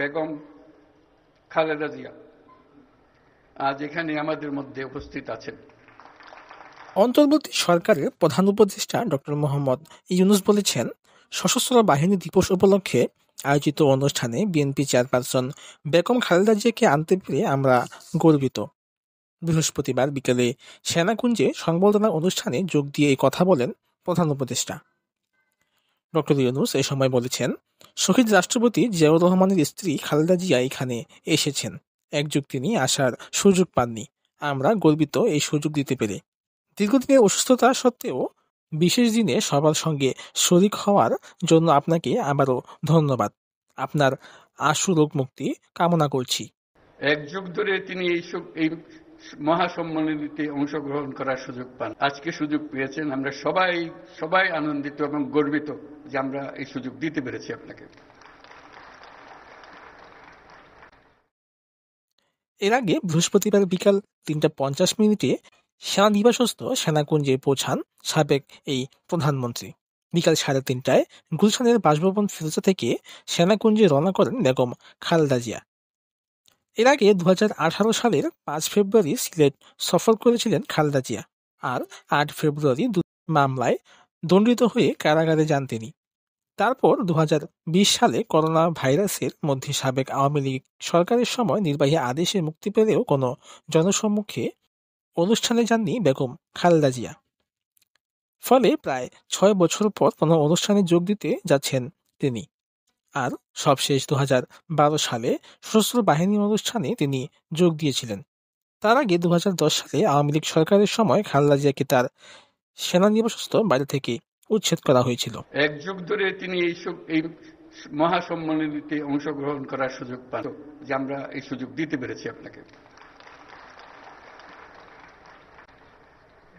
বেগম খালেদা জিয়া আজ এখানে আমাদের মধ্যে উপস্থিত আছেন। অন্তর্বর্তী সরকারের প্রধান উপদেষ্টা ডক্টর মোহাম্মদ ইউনূস বলেছেন, সশস্ত্র বাহিনী দিবস উপলক্ষে আয়োজিত অনুষ্ঠানে বিএনপি চেয়ারপারসন বেগম খালেদা জিয়াকে আনতে পেরে আমরা গর্বিত। বৃহস্পতিবার বিকেলে সেনাকুঞ্জে সংবর্ধনা অনুষ্ঠানে যোগ দিয়ে এই কথা বলেন প্রধান উপদেষ্টা। ডক্টর ইউনূস এ সময় বলেছেন, শহীদ রাষ্ট্রপতি জিয়াউর রহমানের স্ত্রী খালেদা জিয়া এখানে এসেছেন। একযুগ তিনি আসার সুযোগ পাননি। আমরা গর্বিত এই সুযোগ দিতে পেরে। দীর্ঘদিনের অসুস্থতা সত্ত্বেও বিশেষ দিনে সবার সঙ্গে শরিক হওয়ার জন্য আপনাকে আবারও ধন্যবাদ। আপনার আশু রোগ মুক্তি কামনা করছি। এক যুগ ধরে তিনি এই মহাসম্মেলনীতে অংশগ্রহণ করার সুযোগ পান। আজকে সুযোগ পেয়েছেন। আমরা সবাই আনন্দিত এবং গর্বিত যে আমরা এই সুযোগ দিতে পেরেছি আপনাকে। এর আগে বৃহস্পতিবার বিকাল ৩:৫০ সেনানিবাসস্থ সেনাকুঞ্জে পৌঁছান সাবেক এই প্রধানমন্ত্রী। বিকাল ৩:৩০ গুলশানের বাসভবন ফিরোজা থেকে সেনাকুঞ্জে রওনা করেন বেগম খালেদা জিয়া। এর আগে ২০১৮ সালের ৫ ফেব্রুয়ারি সিলেট সফর করেছিলেন খালেদা জিয়া। আর ৮ ফেব্রুয়ারি মামলায় দণ্ডিত হয়ে কারাগারে যান তিনি। তারপর ২০২০ সালে করোনা ভাইরাসের মধ্যে সাবেক আওয়ামী লীগ সরকারের সময় নির্বাহী আদেশে মুক্তি পেলেও কোনো জনসম্মুখে অনুষ্ঠানে যাননি বেগম খালেদা জিয়া। ফলে প্রায় ৬ বছর পর কোনো অনুষ্ঠানে যোগ দিতে যাচ্ছেন তিনি। আর সবশেষ ২০১২ সালে সশস্ত্র বাহিনীর অনুষ্ঠানে তিনি যোগ দিয়েছিলেন। তার আগে ২০১০ সালে আওয়ামী লীগ সরকারের সময় খালেদা জিয়াকে তার সেনানিবাসস্থ বাড়ি থেকে উচ্ছেদ করা হয়েছিল। এক যুগ ধরে তিনি এই মহাসম্মেলনীতে অংশগ্রহণ করার সুযোগ পান, যে আমরা এই সুযোগ দিতে পেরেছি আপনাকে।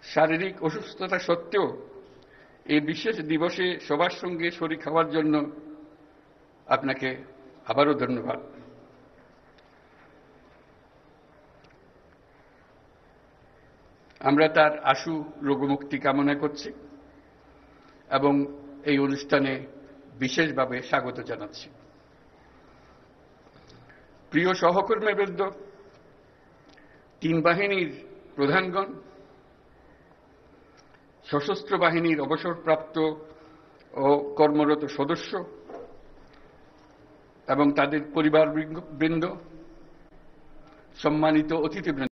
শারীরিক অসুস্থতা সত্ত্বেও এই বিশেষ দিবসে সবার সঙ্গে শরিক হওয়ার জন্য আপনাকে আবারও ধন্যবাদ। আমরা তার আশু রোগমুক্তি কামনা করছি এবং এই অনুষ্ঠানে বিশেষভাবে স্বাগত জানাচ্ছি। প্রিয় সহকর্মীবৃন্দ, ৩ বাহিনীর প্রধানগণ, সশস্ত্র বাহিনীর অবসরপ্রাপ্ত ও কর্মরত সদস্য এবং তাদের পরিবারবৃন্দ, সম্মানিত অতিথিবৃন্দ,